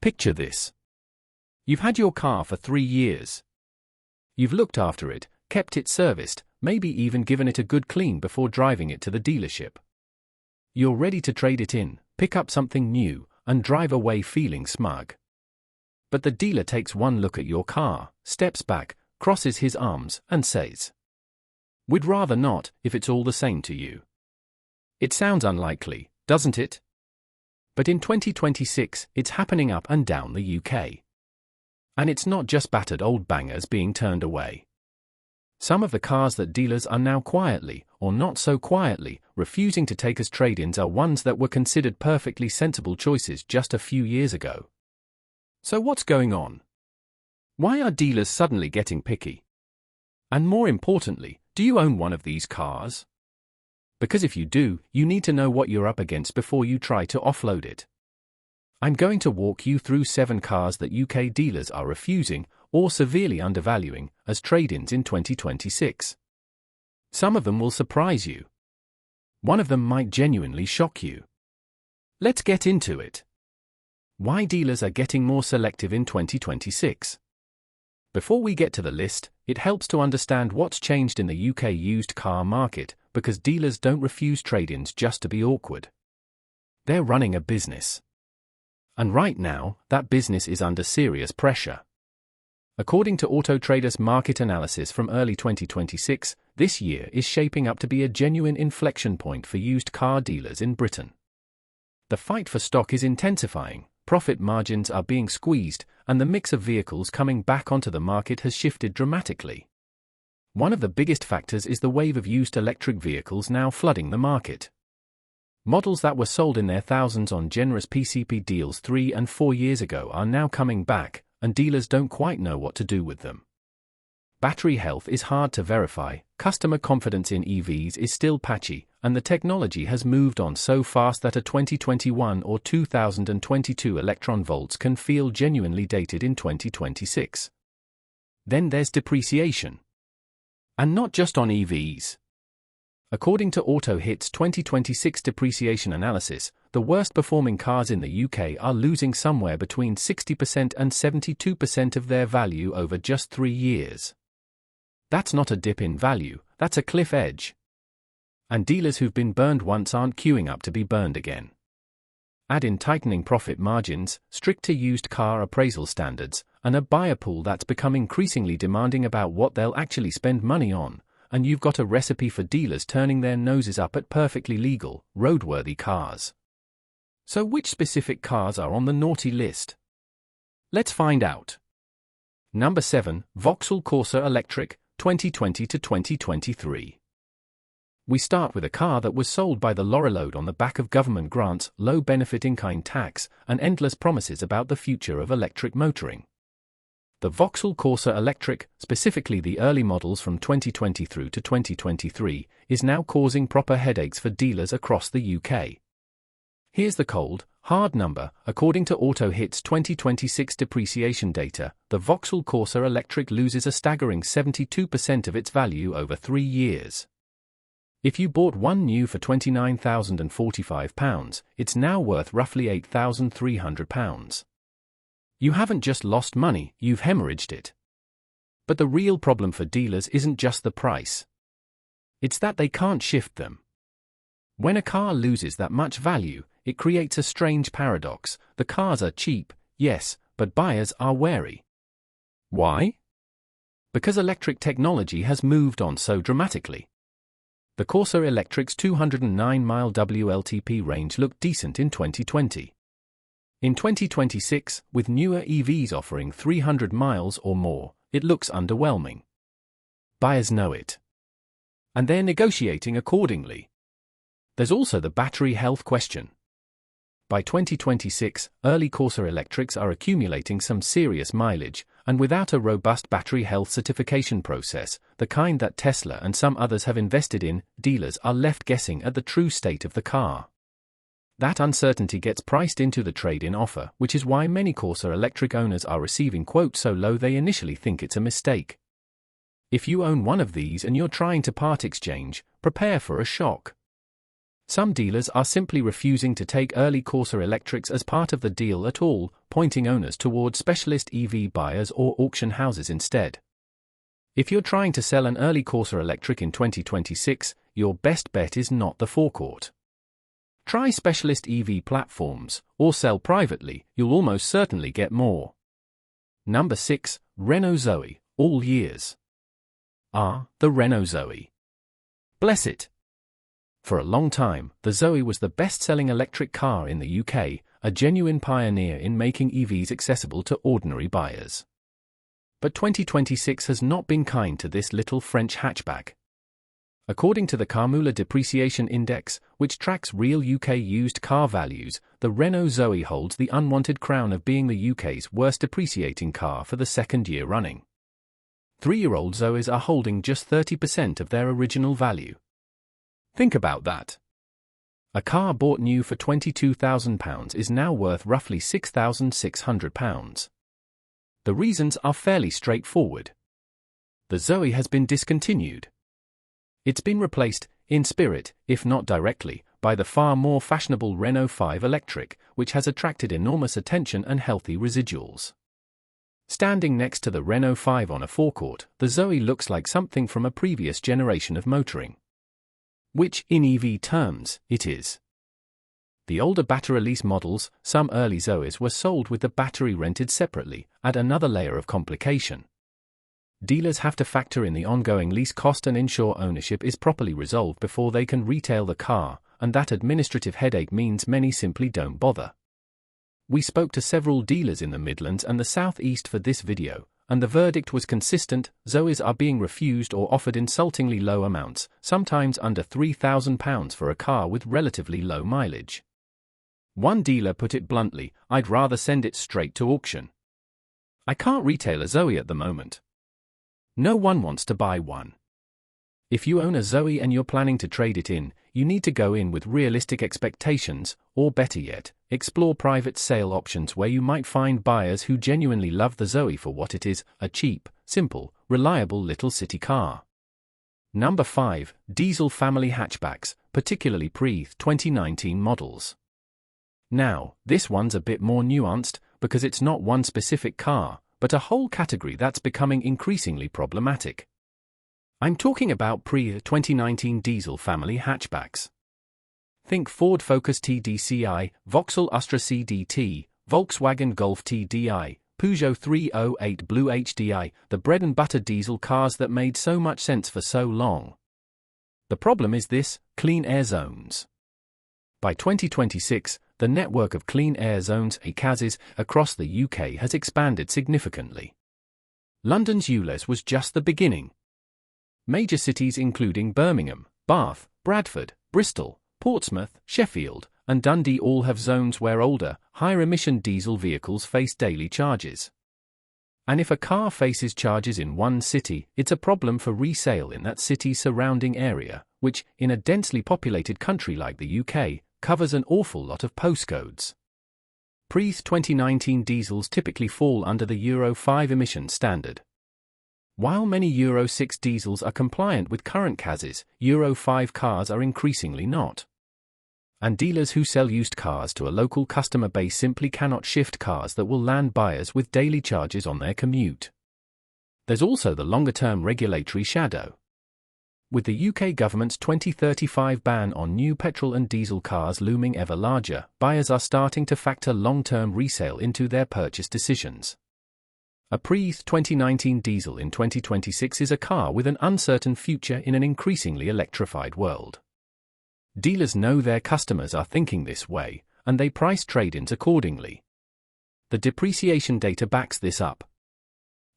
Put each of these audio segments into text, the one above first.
Picture this. You've had your car for 3 years. You've looked after it, kept it serviced, maybe even given it a good clean before driving it to the dealership. You're ready to trade it in, pick up something new, and drive away feeling smug. But the dealer takes one look at your car, steps back, crosses his arms, and says, "We'd rather not, if it's all the same to you." It sounds unlikely, doesn't it? But in 2026, it's happening up and down the UK. And it's not just battered old bangers being turned away. Some of the cars that dealers are now quietly, or not so quietly, refusing to take as trade-ins are ones that were considered perfectly sensible choices just a few years ago. So what's going on? Why are dealers suddenly getting picky? And more importantly, do you own one of these cars? Because if you do, you need to know what you're up against before you try to offload it. I'm going to walk you through 7 cars that UK dealers are refusing, or severely undervaluing, as trade-ins in 2026. Some of them will surprise you. One of them might genuinely shock you. Let's get into it. Why dealers are getting more selective in 2026. Before we get to the list, it helps to understand what's changed in the UK used car market, because dealers don't refuse trade-ins just to be awkward. They're running a business. And right now, that business is under serious pressure. According to Auto Trader's market analysis from early 2026, this year is shaping up to be a genuine inflection point for used car dealers in Britain. The fight for stock is intensifying, profit margins are being squeezed, and the mix of vehicles coming back onto the market has shifted dramatically. One of the biggest factors is the wave of used electric vehicles now flooding the market. Models that were sold in their thousands on generous PCP deals 3 and 4 years ago are now coming back, and dealers don't quite know what to do with them. Battery health is hard to verify, customer confidence in EVs is still patchy, and the technology has moved on so fast that a 2021 or 2022 electron volts can feel genuinely dated in 2026. Then there's depreciation. And not just on EVs. According to AutoHit's 2026 depreciation analysis, the worst-performing cars in the UK are losing somewhere between 60% and 72% of their value over just 3 years. That's not a dip in value, that's a cliff edge. And dealers who've been burned once aren't queuing up to be burned again. Add in tightening profit margins, stricter used car appraisal standards, and a buyer pool that's become increasingly demanding about what they'll actually spend money on, and you've got a recipe for dealers turning their noses up at perfectly legal, roadworthy cars. So which specific cars are on the naughty list? Let's find out. Number 7, Vauxhall Corsa Electric, 2020 to 2023. We start with a car that was sold by the lorry-load on the back of government grants, low benefit in-kind tax, and endless promises about the future of electric motoring. The Vauxhall Corsa Electric, specifically the early models from 2020 through to 2023, is now causing proper headaches for dealers across the UK. Here's the cold, hard number. According to AutoHit's 2026 depreciation data, the Vauxhall Corsa Electric loses a staggering 72% of its value over 3 years. If you bought one new for £29,045, it's now worth roughly £8,300. You haven't just lost money, you've hemorrhaged it. But the real problem for dealers isn't just the price. It's that they can't shift them. When a car loses that much value, it creates a strange paradox. The cars are cheap, yes, but buyers are wary. Why? Because electric technology has moved on so dramatically. The Corsa Electric's 209-mile WLTP range looked decent in 2020. In 2026, with newer EVs offering 300 miles or more, it looks underwhelming. Buyers know it. And they're negotiating accordingly. There's also the battery health question. By 2026, early Corsa Electrics are accumulating some serious mileage, and without a robust battery health certification process, the kind that Tesla and some others have invested in, dealers are left guessing at the true state of the car. That uncertainty gets priced into the trade-in offer, which is why many Corsa Electric owners are receiving quotes so low they initially think it's a mistake. If you own one of these and you're trying to part exchange, prepare for a shock. Some dealers are simply refusing to take early Corsa electrics as part of the deal at all, pointing owners toward specialist EV buyers or auction houses instead. If you're trying to sell an early Corsa electric in 2026, your best bet is not the forecourt. Try specialist EV platforms, or sell privately, you'll almost certainly get more. Number 6, Renault Zoe, all years. The Renault Zoe. Bless it. For a long time, the Zoe was the best-selling electric car in the UK, a genuine pioneer in making EVs accessible to ordinary buyers. But 2026 has not been kind to this little French hatchback. According to the Carmula Depreciation Index, which tracks real UK used car values, the Renault Zoe holds the unwanted crown of being the UK's worst depreciating car for the second year running. 3-year-old Zoes are holding just 30% of their original value. Think about that. A car bought new for £22,000 is now worth roughly £6,600. The reasons are fairly straightforward. The Zoe has been discontinued. It's been replaced, in spirit, if not directly, by the far more fashionable Renault 5 Electric, which has attracted enormous attention and healthy residuals. Standing next to the Renault 5 on a forecourt, the Zoe looks like something from a previous generation of motoring. Which, in EV terms, it is. The older battery lease models, some early Zoes were sold with the battery rented separately, add another layer of complication. Dealers have to factor in the ongoing lease cost and ensure ownership is properly resolved before they can retail the car, and that administrative headache means many simply don't bother. We spoke to several dealers in the Midlands and the South East for this video, and the verdict was consistent: Zoes are being refused or offered insultingly low amounts, sometimes under £3,000 for a car with relatively low mileage. One dealer put it bluntly, "I'd rather send it straight to auction. I can't retail a Zoe at the moment. No one wants to buy one." If you own a Zoe and you're planning to trade it in, you need to go in with realistic expectations, or better yet, explore private sale options where you might find buyers who genuinely love the Zoe for what it is: a cheap, simple, reliable little city car. Number 5, Diesel family hatchbacks, particularly pre-2019 models. Now, this one's a bit more nuanced, because it's not one specific car, but a whole category that's becoming increasingly problematic. I'm talking about pre-2019 diesel family hatchbacks. Think Ford Focus TDCi, Vauxhall Astra CDT, Volkswagen Golf TDI, Peugeot 308 Blue HDI, the bread and butter diesel cars that made so much sense for so long. The problem is this: clean air zones. By 2026, the network of clean air zones (CAZs) across the UK has expanded significantly. London's ULEZ was just the beginning. Major cities including Birmingham, Bath, Bradford, Bristol, Portsmouth, Sheffield, and Dundee all have zones where older, higher-emission diesel vehicles face daily charges. And if a car faces charges in one city, it's a problem for resale in that city's surrounding area, which, in a densely populated country like the UK, covers an awful lot of postcodes. Pre-2019 diesels typically fall under the Euro 5 emission standard. While many Euro 6 diesels are compliant with current CAZs, Euro 5 cars are increasingly not. And dealers who sell used cars to a local customer base simply cannot shift cars that will land buyers with daily charges on their commute. There's also the longer-term regulatory shadow. With the UK government's 2035 ban on new petrol and diesel cars looming ever larger, buyers are starting to factor long-term resale into their purchase decisions. A pre-2019 diesel in 2026 is a car with an uncertain future in an increasingly electrified world. Dealers know their customers are thinking this way, and they price trade-ins accordingly. The depreciation data backs this up.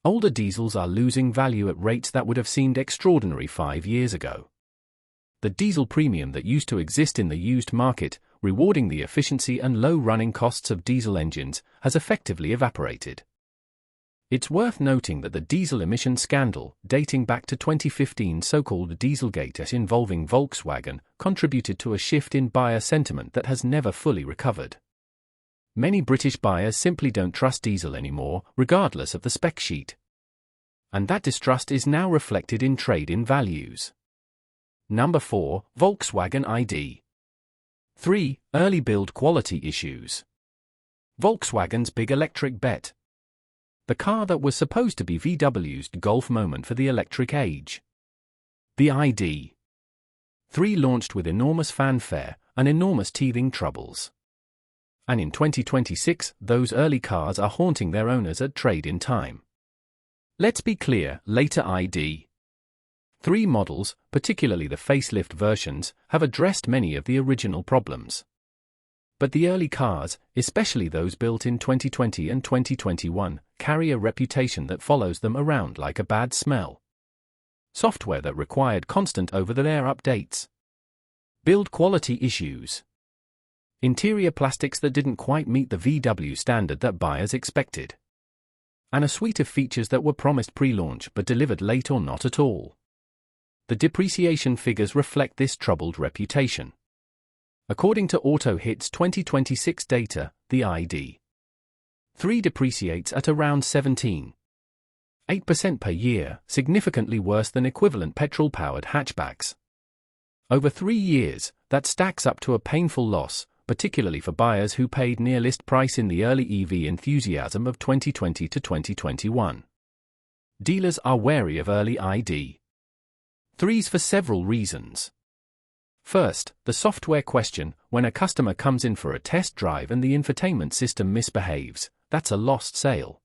Older diesels are losing value at rates that would have seemed extraordinary 5 years ago. The diesel premium that used to exist in the used market, rewarding the efficiency and low running costs of diesel engines, has effectively evaporated. It's worth noting that the diesel emission scandal, dating back to 2015 so-called Dieselgate involving Volkswagen, contributed to a shift in buyer sentiment that has never fully recovered. Many British buyers simply don't trust diesel anymore, regardless of the spec sheet. And that distrust is now reflected in trade-in values. Number 4, Volkswagen ID. 3. Early build quality issues. Volkswagen's big electric bet. The car that was supposed to be VW's Golf moment for the electric age. The ID.3 launched with enormous fanfare and enormous teething troubles. And in 2026, those early cars are haunting their owners at trade-in time. Let's be clear, later ID.3 models, particularly the facelift versions, have addressed many of the original problems. But the early cars, especially those built in 2020 and 2021, carry a reputation that follows them around like a bad smell. Software that required constant over-the-air updates. Build quality issues. Interior plastics that didn't quite meet the VW standard that buyers expected. And a suite of features that were promised pre-launch but delivered late or not at all. The depreciation figures reflect this troubled reputation. According to AutoHit's 2026 data, the ID.3 depreciates at around 17.8% per year, significantly worse than equivalent petrol-powered hatchbacks. Over 3 years, that stacks up to a painful loss, particularly for buyers who paid near list price in the early EV enthusiasm of 2020 to 2021. Dealers are wary of early ID.3s for several reasons. First, the software question: when a customer comes in for a test drive and the infotainment system misbehaves, that's a lost sale.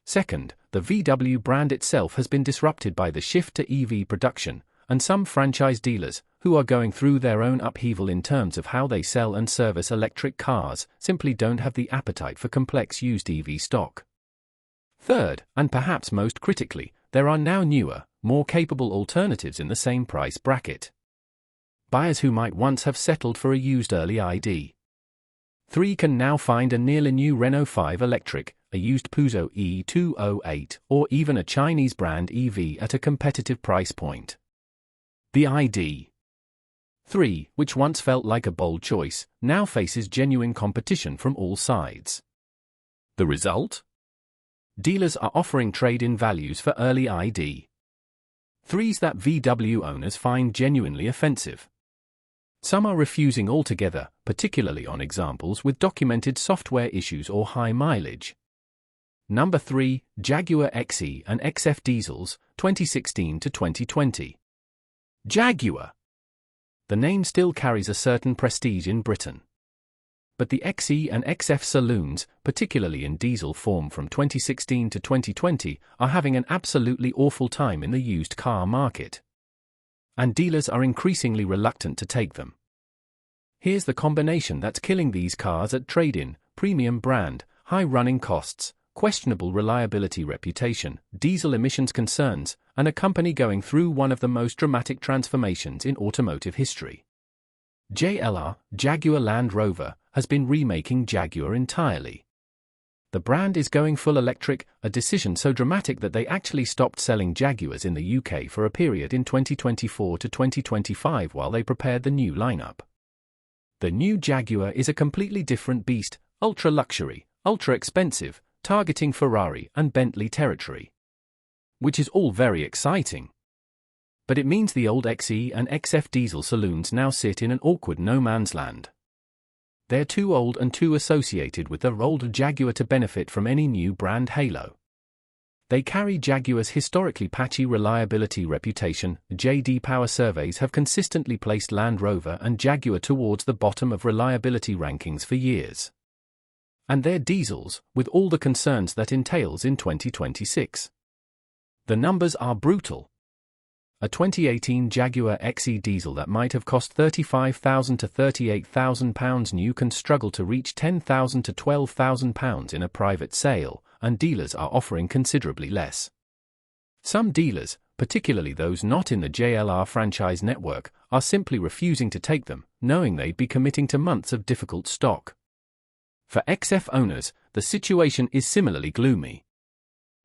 Second, the VW brand itself has been disrupted by the shift to EV production, and some franchise dealers, who are going through their own upheaval in terms of how they sell and service electric cars, simply don't have the appetite for complex used EV stock. Third, and perhaps most critically, there are now newer, more capable alternatives in the same price bracket. Buyers who might once have settled for a used early ID.3 can now find a nearly new Renault 5 electric, a used Peugeot E208, or even a Chinese brand EV at a competitive price point. The ID.3, which once felt like a bold choice, now faces genuine competition from all sides. The result? Dealers are offering trade-in values for early ID.3s that VW owners find genuinely offensive. Some are refusing altogether, particularly on examples with documented software issues or high mileage. Number 3, Jaguar XE and XF diesels, 2016 to 2020. Jaguar. The name still carries a certain prestige in Britain. But the XE and XF saloons, particularly in diesel form from 2016 to 2020, are having an absolutely awful time in the used car market. And dealers are increasingly reluctant to take them. Here's the combination that's killing these cars at trade-in: premium brand, high running costs, questionable reliability reputation, diesel emissions concerns, and a company going through one of the most dramatic transformations in automotive history. JLR, Jaguar Land Rover, has been remaking Jaguar entirely. The brand is going full electric, a decision so dramatic that they actually stopped selling Jaguars in the UK for a period in 2024 to 2025 while they prepared the new lineup. The new Jaguar is a completely different beast, ultra-luxury, ultra-expensive, targeting Ferrari and Bentley territory. Which is all very exciting. But it means the old XE and XF diesel saloons now sit in an awkward no-man's land. They're too old and too associated with the old Jaguar to benefit from any new brand halo. They carry Jaguar's historically patchy reliability reputation. JD Power surveys have consistently placed Land Rover and Jaguar towards the bottom of reliability rankings for years. And they're diesels, with all the concerns that entails in 2026. The numbers are brutal. A 2018 Jaguar XE diesel that might have cost £35,000 to £38,000 new can struggle to reach £10,000 to £12,000 in a private sale, and dealers are offering considerably less. Some dealers, particularly those not in the JLR franchise network, are simply refusing to take them, knowing they'd be committing to months of difficult stock. For XF owners, the situation is similarly gloomy.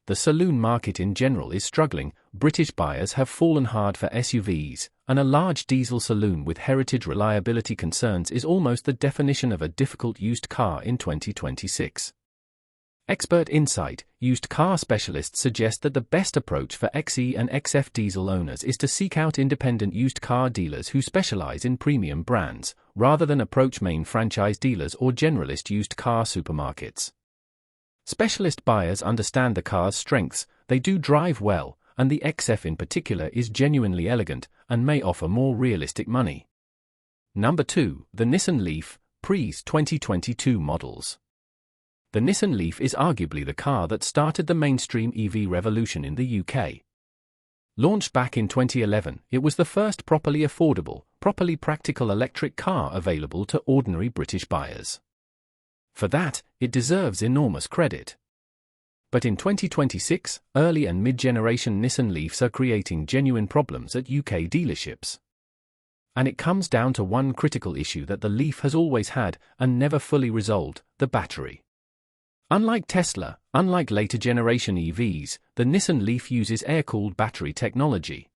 The saloon market in general is struggling. British buyers have fallen hard for SUVs, and a large diesel saloon with heritage reliability concerns is almost the definition of a difficult used car in 2026. Expert insight: used car specialists suggest that the best approach for XE and XF diesel owners is to seek out independent used car dealers who specialize in premium brands, rather than approach main franchise dealers or generalist used car supermarkets. Specialist buyers understand the car's strengths, they do drive well, and the XF in particular is genuinely elegant and may offer more realistic money. Number 2. The Nissan Leaf, Pre 2022 models. The Nissan Leaf is arguably the car that started the mainstream EV revolution in the UK. Launched back in 2011, it was the first properly affordable, properly practical electric car available to ordinary British buyers. For that, it deserves enormous credit. But in 2026, early and mid-generation Nissan Leafs are creating genuine problems at UK dealerships. And it comes down to one critical issue that the Leaf has always had and never fully resolved: the battery. Unlike Tesla, unlike later generation EVs, the Nissan Leaf uses air-cooled battery technology.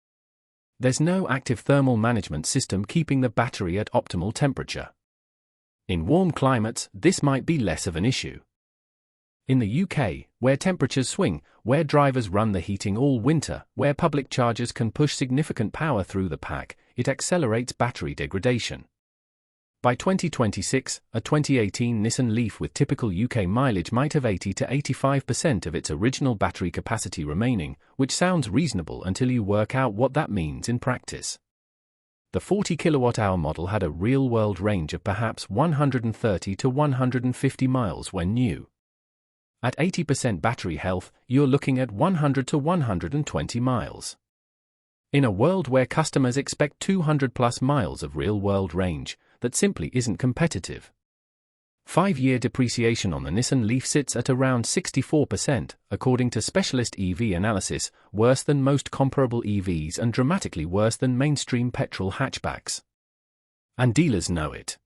There's no active thermal management system keeping the battery at optimal temperature. In warm climates, this might be less of an issue. In the UK, where temperatures swing, where drivers run the heating all winter, where public chargers can push significant power through the pack, it accelerates battery degradation. By 2026, a 2018 Nissan Leaf with typical UK mileage might have 80 to 85% of its original battery capacity remaining, which sounds reasonable until you work out what that means in practice. The 40 kWh model had a real-world range of perhaps 130 to 150 miles when new. At 80% battery health, you're looking at 100 to 120 miles. In a world where customers expect 200+ miles of real-world range, that simply isn't competitive. 5-year depreciation on the Nissan Leaf sits at around 64%, according to specialist EV analysis, worse than most comparable EVs and dramatically worse than mainstream petrol hatchbacks. And dealers know it.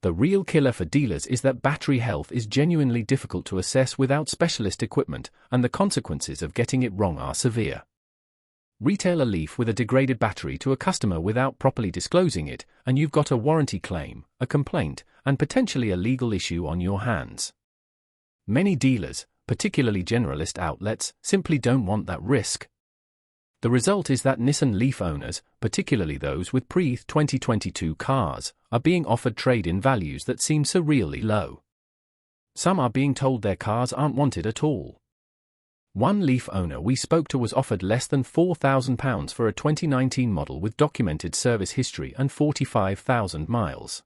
The real killer for dealers is that battery health is genuinely difficult to assess without specialist equipment, and the consequences of getting it wrong are severe. Retail a Leaf with a degraded battery to a customer without properly disclosing it, and you've got a warranty claim, a complaint, and potentially a legal issue on your hands. Many dealers, particularly generalist outlets, simply don't want that risk. The result is that Nissan Leaf owners, particularly those with pre-2022 cars, are being offered trade-in values that seem surreally low. Some are being told their cars aren't wanted at all. One Leaf owner we spoke to was offered less than £4,000 for a 2019 model with documented service history and 45,000 miles.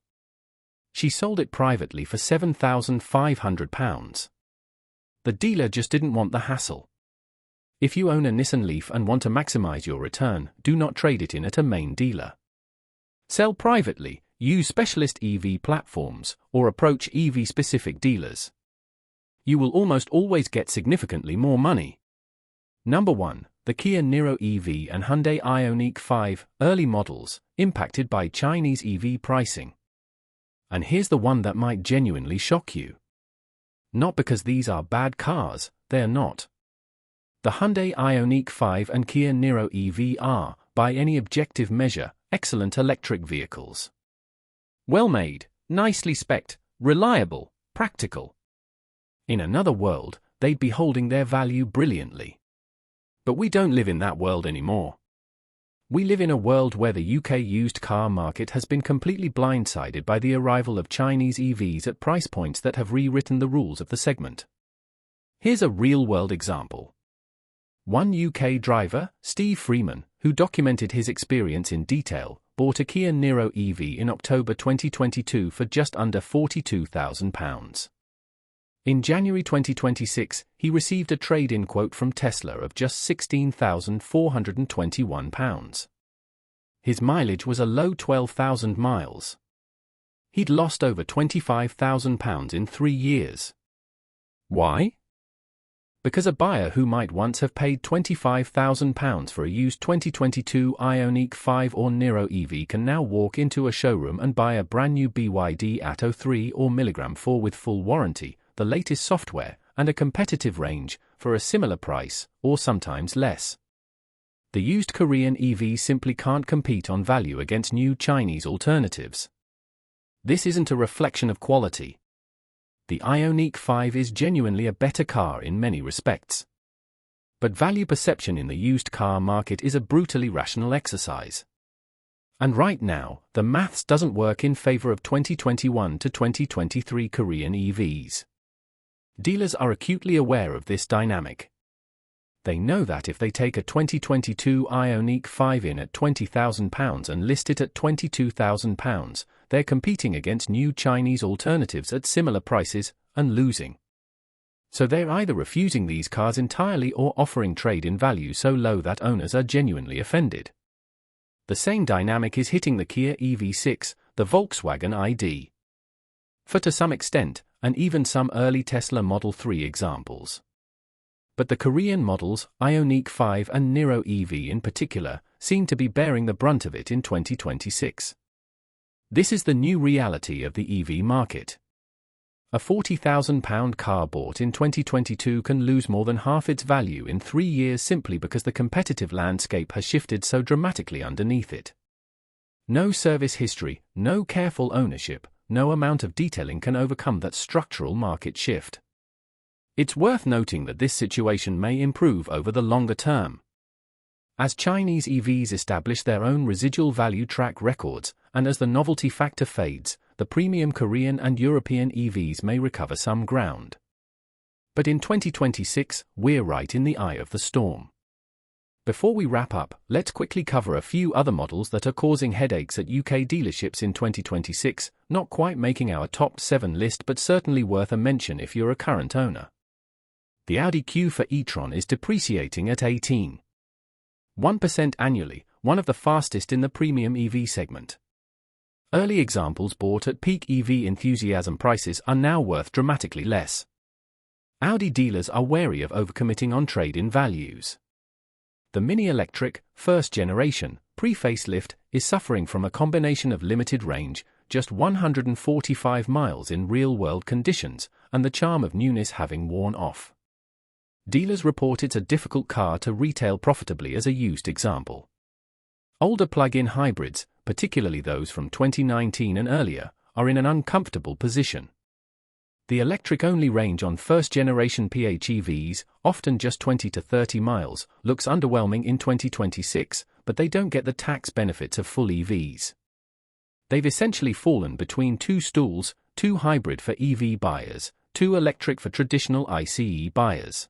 She sold it privately for £7,500. The dealer just didn't want the hassle. If you own a Nissan Leaf and want to maximize your return, do not trade it in at a main dealer. Sell privately, use specialist EV platforms, or approach EV-specific dealers. You will almost always get significantly more money. Number 1. The Kia Niro EV and Hyundai Ioniq 5, early models, impacted by Chinese EV pricing. And here's the one that might genuinely shock you. Not because these are bad cars, they're not. The Hyundai Ioniq 5 and Kia Niro EV are, by any objective measure, excellent electric vehicles. Well-made, nicely spec'd, reliable, practical. In another world, they'd be holding their value brilliantly. But we don't live in that world anymore. We live in a world where the UK used car market has been completely blindsided by the arrival of Chinese EVs at price points that have rewritten the rules of the segment. Here's a real-world example. One UK driver, Steve Freeman, who documented his experience in detail, bought a Kia Niro EV in October 2022 for just under £42,000. In January 2026, he received a trade-in quote from Tesla of just £16,421. His mileage was a low 12,000 miles. He'd lost over £25,000 in 3 years. Why? Because a buyer who might once have paid £25,000 for a used 2022 Ioniq 5 or Niro EV can now walk into a showroom and buy a brand new BYD Atto 3 or Milligram 4 with full warranty, the latest software, and a competitive range, for a similar price, or sometimes less. The used Korean EV simply can't compete on value against new Chinese alternatives. This isn't a reflection of quality. The Ioniq 5 is genuinely a better car in many respects. But value perception in the used car market is a brutally rational exercise. And right now, the maths doesn't work in favor of 2021 to 2023 Korean EVs. Dealers are acutely aware of this dynamic. They know that if they take a 2022 Ioniq 5 in at £20,000 and list it at £22,000, they're competing against new Chinese alternatives at similar prices and losing. So they're either refusing these cars entirely or offering trade-in value so low that owners are genuinely offended. The same dynamic is hitting the Kia EV6, the Volkswagen ID. To some extent, and even some early Tesla Model 3 examples. But the Korean models, Ioniq 5 and Niro EV in particular, seem to be bearing the brunt of it in 2026. This is the new reality of the EV market. A £40,000 car bought in 2022 can lose more than half its value in 3 years simply because the competitive landscape has shifted so dramatically underneath it. No service history, no careful ownership, no amount of detailing can overcome that structural market shift. It's worth noting that this situation may improve over the longer term. As Chinese EVs establish their own residual value track records, and as the novelty factor fades, the premium Korean and European EVs may recover some ground. But in 2026, we're right in the eye of the storm. Before we wrap up, let's quickly cover a few other models that are causing headaches at UK dealerships in 2026, not quite making our top 7 list but certainly worth a mention if you're a current owner. The Audi Q4 e-tron is depreciating at 18.1% annually, one of the fastest in the premium EV segment. Early examples bought at peak EV enthusiasm prices are now worth dramatically less. Audi dealers are wary of overcommitting on trade-in values. The Mini Electric, first generation, pre-facelift, is suffering from a combination of limited range, just 145 miles in real-world conditions, and the charm of newness having worn off. Dealers report it's a difficult car to retail profitably as a used example. Older plug-in hybrids, particularly those from 2019 and earlier, are in an uncomfortable position. The electric-only range on first-generation PHEVs, often just 20 to 30 miles, looks underwhelming in 2026, but they don't get the tax benefits of full EVs. They've essentially fallen between two stools, two hybrid for EV buyers, two electric for traditional ICE buyers.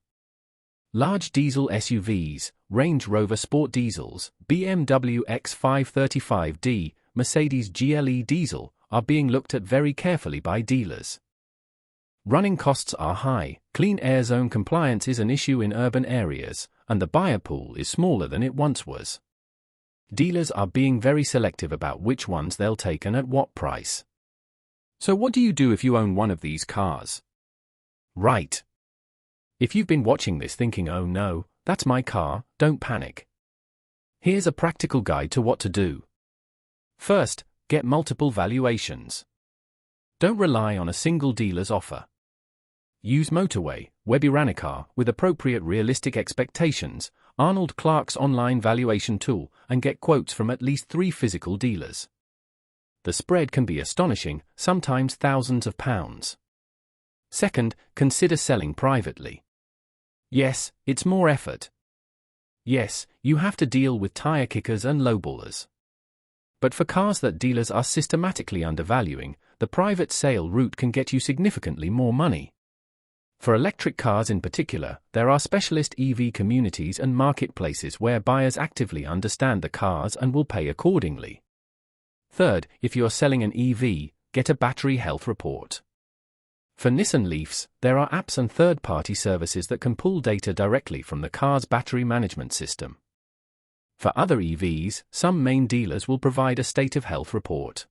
Large diesel SUVs, Range Rover Sport Diesels, BMW X535D, Mercedes GLE Diesel, are being looked at very carefully by dealers. Running costs are high, clean air zone compliance is an issue in urban areas, and the buyer pool is smaller than it once was. Dealers are being very selective about which ones they'll take and at what price. So what do you do if you own one of these cars? Right. If you've been watching this thinking, oh no, that's my car, don't panic. Here's a practical guide to what to do. First, get multiple valuations. Don't rely on a single dealer's offer. Use Motorway, Webiranecar, with appropriate realistic expectations, Arnold Clark's online valuation tool, and get quotes from at least 3 physical dealers. The spread can be astonishing, sometimes thousands of pounds. Second, consider selling privately. Yes, it's more effort. Yes, you have to deal with tire kickers and lowballers. But for cars that dealers are systematically undervaluing, the private sale route can get you significantly more money. For electric cars in particular, there are specialist EV communities and marketplaces where buyers actively understand the cars and will pay accordingly. Third, if you're selling an EV, get a battery health report. For Nissan Leafs, there are apps and third-party services that can pull data directly from the car's battery management system. For other EVs, some main dealers will provide a state of health report.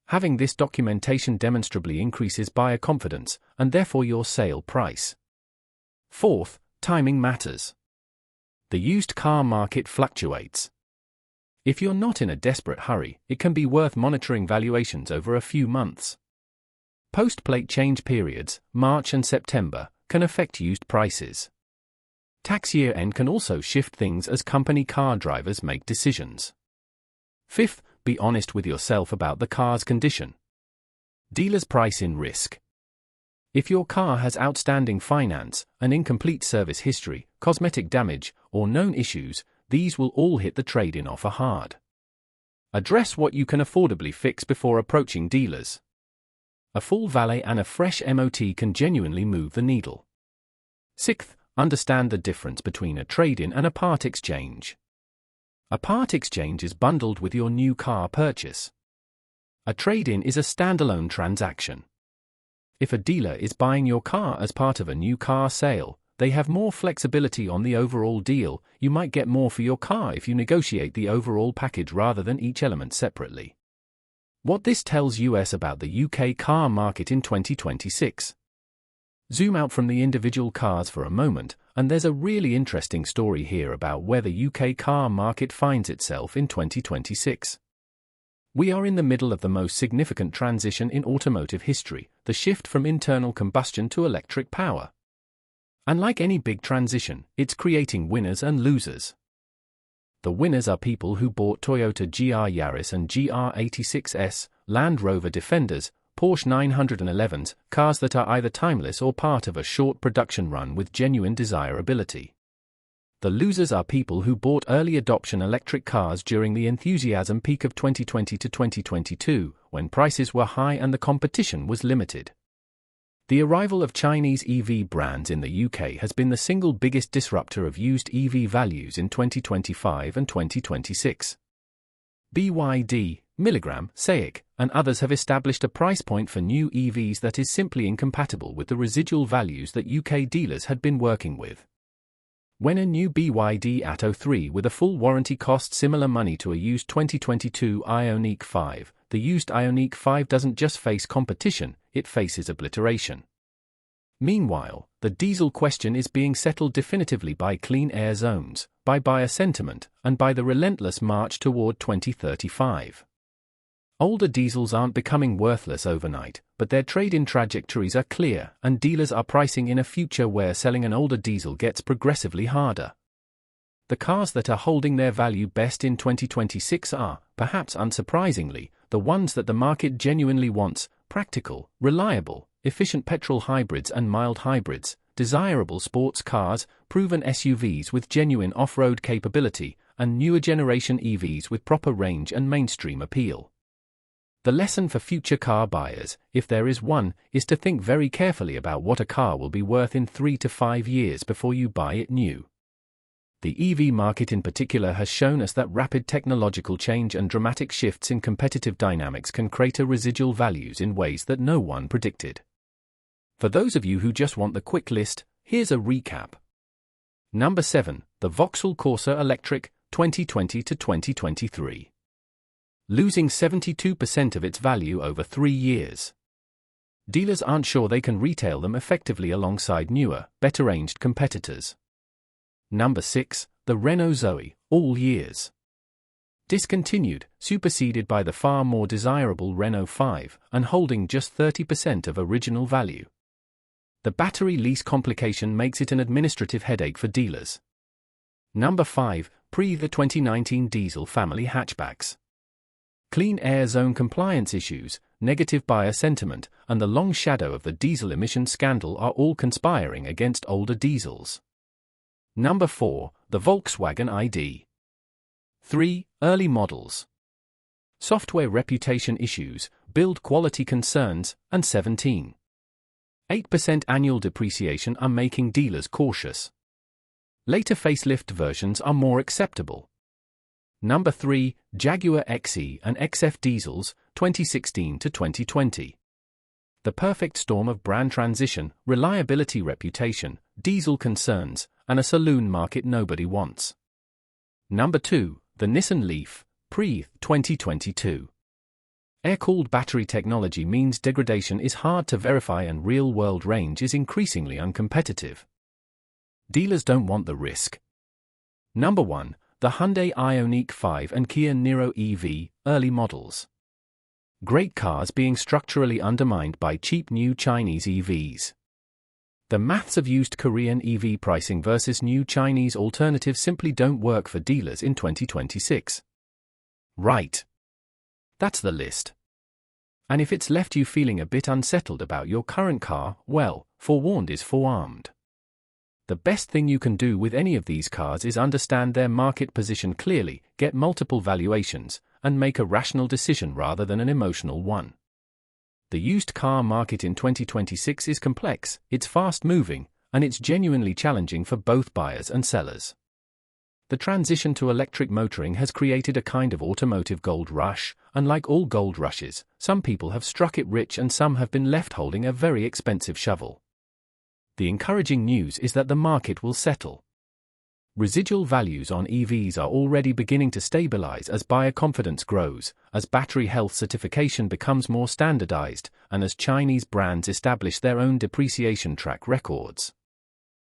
Having this documentation demonstrably increases buyer confidence, and therefore your sale price. Fourth, timing matters. The used car market fluctuates. If you're not in a desperate hurry, it can be worth monitoring valuations over a few months. Post-plate change periods, March and September, can affect used prices. Tax year end can also shift things as company car drivers make decisions. Fifth, be honest with yourself about the car's condition. Dealers price in risk. If your car has outstanding finance, an incomplete service history, cosmetic damage, or known issues, these will all hit the trade-in offer hard. Address what you can affordably fix before approaching dealers. A full valet and a fresh MOT can genuinely move the needle. 6th, understand the difference between a trade-in and a part exchange. A part exchange is bundled with your new car purchase. A trade-in is a standalone transaction. If a dealer is buying your car as part of a new car sale, they have more flexibility on the overall deal. You might get more for your car if you negotiate the overall package rather than each element separately. What this tells us about the UK car market in 2026. Zoom out from the individual cars for a moment, and there's a really interesting story here about where the UK car market finds itself in 2026. We are in the middle of the most significant transition in automotive history, the shift from internal combustion to electric power. And like any big transition, it's creating winners and losers. The winners are people who bought Toyota GR Yaris and GR86S, Land Rover Defenders, Porsche 911s, cars that are either timeless or part of a short production run with genuine desirability. The losers are people who bought early adoption electric cars during the enthusiasm peak of 2020 to 2022, when prices were high and the competition was limited. The arrival of Chinese EV brands in the UK has been the single biggest disruptor of used EV values in 2025 and 2026. BYD, Milligram, SAIC, and others have established a price point for new EVs that is simply incompatible with the residual values that UK dealers had been working with. When a new BYD Atto 3 with a full warranty costs similar money to a used 2022 Ioniq 5, the used Ioniq 5 doesn't just face competition, it faces obliteration. Meanwhile, the diesel question is being settled definitively by clean air zones, by buyer sentiment, and by the relentless march toward 2035. Older diesels aren't becoming worthless overnight, but their trade-in trajectories are clear, and dealers are pricing in a future where selling an older diesel gets progressively harder. The cars that are holding their value best in 2026 are, perhaps unsurprisingly, the ones that the market genuinely wants: practical, reliable, efficient petrol hybrids and mild hybrids, desirable sports cars, proven SUVs with genuine off-road capability, and newer generation EVs with proper range and mainstream appeal. The lesson for future car buyers, if there is one, is to think very carefully about what a car will be worth in 3 to 5 years before you buy it new. The EV market in particular has shown us that rapid technological change and dramatic shifts in competitive dynamics can crater residual values in ways that no one predicted. For those of you who just want the quick list, here's a recap. Number 7, the Vauxhall Corsa Electric, 2020 to 2023. Losing 72% of its value over 3 years. Dealers aren't sure they can retail them effectively alongside newer, better-ranged competitors. Number 6, the Renault Zoe, all years. Discontinued, superseded by the far more desirable Renault 5, and holding just 30% of original value. The battery lease complication makes it an administrative headache for dealers. Number 5, the 2019 diesel family hatchbacks. Clean air zone compliance issues, negative buyer sentiment, and the long shadow of the diesel emission scandal are all conspiring against older diesels. Number 4, the Volkswagen ID. 3, early models. Software reputation issues, build quality concerns, and 17. 8% annual depreciation are making dealers cautious. Later facelift versions are more acceptable. Number 3, Jaguar XE and XF diesels, 2016 to 2020. The perfect storm of brand transition, reliability reputation, diesel concerns, and a saloon market nobody wants. Number 2, the Nissan Leaf, pre-2022. Air-cooled battery technology means degradation is hard to verify and real-world range is increasingly uncompetitive. Dealers don't want the risk. Number 1, the Hyundai Ioniq 5 and Kia Niro EV, early models. Great cars being structurally undermined by cheap new Chinese EVs. The maths of used Korean EV pricing versus new Chinese alternatives simply don't work for dealers in 2026. Right. That's the list. And if it's left you feeling a bit unsettled about your current car, well, forewarned is forearmed. The best thing you can do with any of these cars is understand their market position clearly, get multiple valuations, and make a rational decision rather than an emotional one. The used car market in 2026 is complex, it's fast-moving, and it's genuinely challenging for both buyers and sellers. The transition to electric motoring has created a kind of automotive gold rush, and like all gold rushes, some people have struck it rich and some have been left holding a very expensive shovel. The encouraging news is that the market will settle. Residual values on EVs are already beginning to stabilize as buyer confidence grows, as battery health certification becomes more standardized, and as Chinese brands establish their own depreciation track records.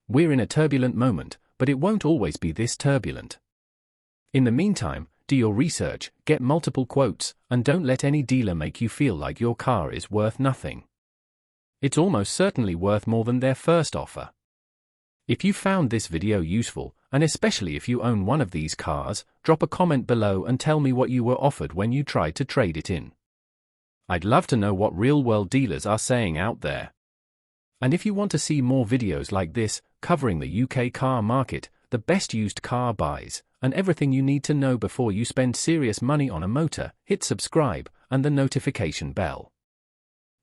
We're in a turbulent moment, but it won't always be this turbulent. In the meantime, do your research, get multiple quotes, and don't let any dealer make you feel like your car is worth nothing. It's almost certainly worth more than their first offer. If you found this video useful, and especially if you own one of these cars, drop a comment below and tell me what you were offered when you tried to trade it in. I'd love to know what real-world dealers are saying out there. And if you want to see more videos like this, covering the UK car market, the best used car buys, and everything you need to know before you spend serious money on a motor, hit subscribe and the notification bell.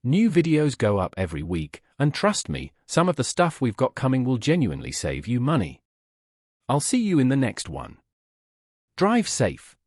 New videos go up every week, and trust me, some of the stuff we've got coming will genuinely save you money. I'll see you in the next one. Drive safe.